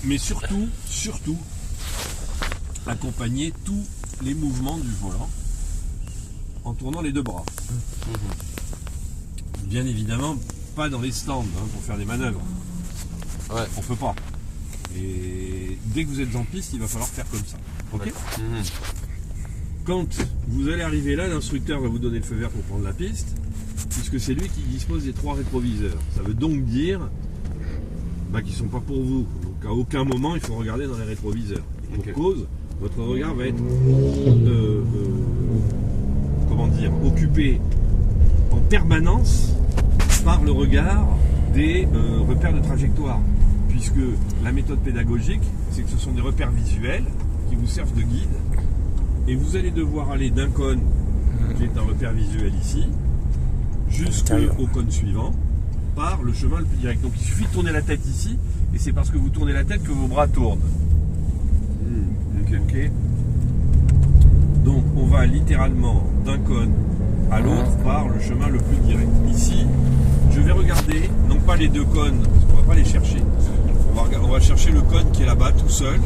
Mais surtout, accompagner tous les mouvements du volant en tournant les deux bras. Bien évidemment, pas dans les stands pour faire des manœuvres. Ouais. On peut pas. Et dès que vous êtes en piste, il va falloir faire comme ça. Ok. Quand vous allez arriver là, l'instructeur va vous donner le feu vert pour prendre la piste, puisque c'est lui qui dispose des 3 rétroviseurs. Ça veut donc dire qu'ils ne sont pas pour vous. Donc à aucun moment il faut regarder dans les rétroviseurs. Et pour cause, votre regard va être occupé en permanence par le regard des repères de trajectoire. Puisque la méthode pédagogique, c'est que ce sont des repères visuels qui vous servent de guide. Et vous allez devoir aller d'un cône, qui est un repère visuel ici, jusqu'au cône suivant, par le chemin le plus direct. Donc il suffit de tourner la tête ici, et c'est parce que vous tournez la tête que vos bras tournent. Ok. Donc on va littéralement d'un cône à l'autre par le chemin le plus direct. Ici, je vais regarder, non pas les deux cônes, parce qu'on ne va pas les chercher. On va chercher le cône qui est là-bas tout seul,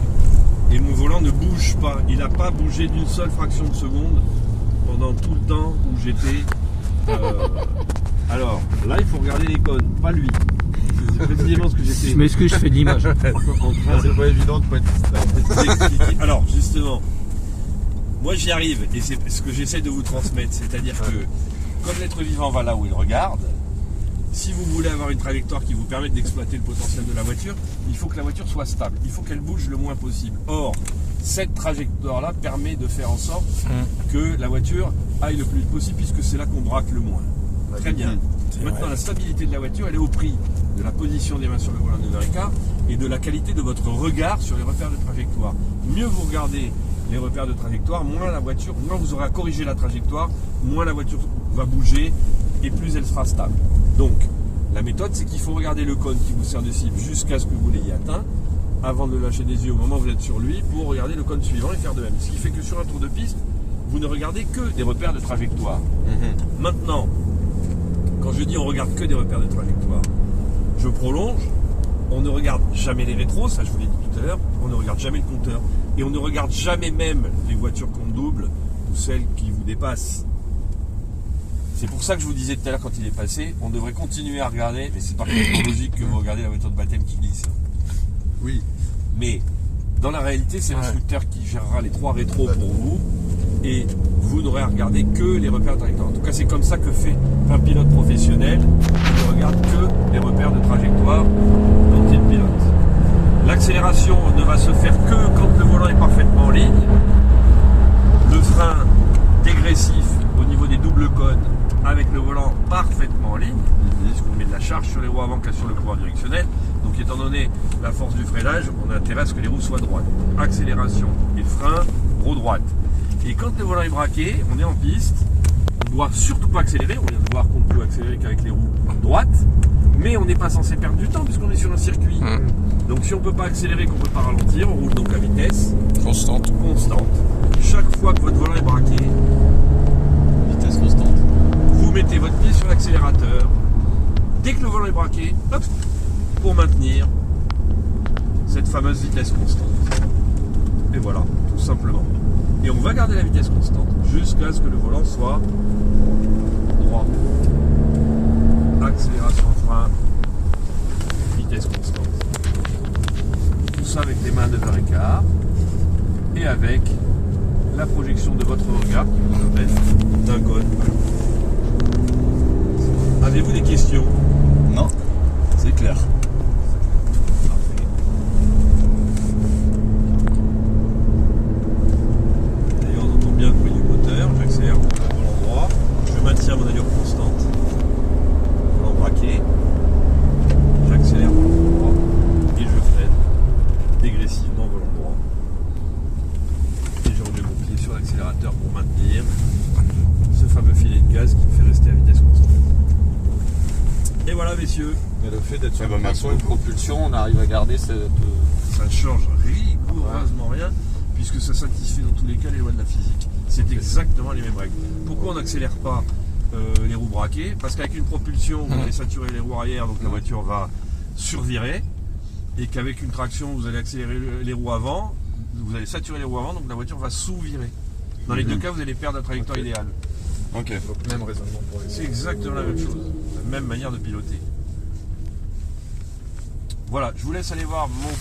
et mon volant ne bouge pas. Il n'a pas bougé d'une seule fraction de seconde pendant tout le temps où j'étais. Alors là, il faut regarder les cônes, pas lui. C'est précisément ce que j'étais. Je m'excuse, je fais de l'image. C'est pas évident de pas être distrait. Alors justement, moi j'y arrive et c'est ce que j'essaie de vous transmettre, c'est-à-dire que comme l'être vivant va là où il regarde, si vous voulez avoir une trajectoire qui vous permette d'exploiter le potentiel de la voiture, il faut que la voiture soit stable, il faut qu'elle bouge le moins possible. Or, cette trajectoire-là permet de faire en sorte que la voiture aille le plus vite possible, puisque c'est là qu'on braque le moins. Très bien. Maintenant, la stabilité de la voiture, elle est au prix de la position des mains sur le volant de 9h15 et de la qualité de votre regard sur les repères de trajectoire. Mieux vous regardez les repères de trajectoire, moins vous aurez à corriger la trajectoire, moins la voiture va bouger et plus elle sera stable. Donc, la méthode, c'est qu'il faut regarder le cône qui vous sert de cible jusqu'à ce que vous l'ayez atteint, avant de le lâcher des yeux au moment où vous êtes sur lui, pour regarder le cône suivant et faire de même. Ce qui fait que sur un tour de piste, vous ne regardez que des repères de trajectoire. Maintenant, quand je dis on regarde que des repères de trajectoire, je prolonge, on ne regarde jamais les rétros, ça je vous l'ai dit tout à l'heure, on ne regarde jamais le compteur, et on ne regarde jamais même les voitures qu'on double ou celles qui vous dépassent. C'est pour ça que je vous disais tout à l'heure quand il est passé, on devrait continuer à regarder, mais c'est pas logique que vous regardez la voiture de baptême qui glisse. Oui. Mais dans la réalité, c'est l'instructeur qui gérera les 3 rétros pour vous, et vous n'aurez à regarder que les repères de trajectoire. En tout cas, c'est comme ça que fait un pilote professionnel, qui ne regarde que les repères de trajectoire dont il pilote. L'accélération ne va se faire que quand le volant est parfaitement en ligne. Le frein dégressif au niveau des doubles cônes avec le volant parfaitement en ligne, puisqu'on met de la charge sur les roues avant que sur le pouvoir directionnel. Donc étant donné la force du freinage, on a intérêt à ce que les roues soient droites. Accélération et frein, roue droite. Et quand le volant est braqué, on est en piste, on ne doit surtout pas accélérer, on vient de voir qu'on ne peut accélérer qu'avec les roues droites, mais on n'est pas censé perdre du temps puisqu'on est sur un circuit. Donc si on ne peut pas accélérer, qu'on ne peut pas ralentir, on roule donc à vitesse constante. Chaque fois que votre volant est braqué, Vitesse constante. vous mettez votre pied sur l'accélérateur. Dès que le volant est braqué, hop, pour maintenir cette fameuse vitesse constante. Et voilà, tout simplement. Et on va garder la vitesse constante jusqu'à ce que le volant soit droit. Accélération, frein, vitesse constante. Tout ça avec les mains de 9h15 et avec la projection de votre regard qui vous permet d'un cône. Avez-vous des questions? Non, c'est clair. Parfait. D'ailleurs, on entend bien le bruit du moteur. J'accélère pour le volant droit. Je maintiens mon allure constante. Volant braqué. J'accélère pour le volant droit. Et je freine dégressivement volant droit. Et je remets mon pied sur l'accélérateur pour maintenir ce fameux filet de gaz qui me fait rester à vitesse constante. Et voilà, messieurs. Mais le fait d'être sur une propulsion, on arrive à garder cette... Ça ne change rigoureusement rien, puisque ça satisfait dans tous les cas les lois de la physique. C'est exactement les mêmes règles. Pourquoi on n'accélère pas les roues braquées? Parce qu'avec une propulsion, vous allez saturer les roues arrière, donc la voiture va survirer. et qu'avec une traction, vous allez accélérer les roues avant, vous allez saturer les roues avant, donc la voiture va sous-virer. Dans les deux cas, vous allez perdre la trajectoire idéale. Ok. Donc même raisonnement pour les. C'est exactement la même chose, la même manière de piloter. Voilà, je vous laisse aller voir mon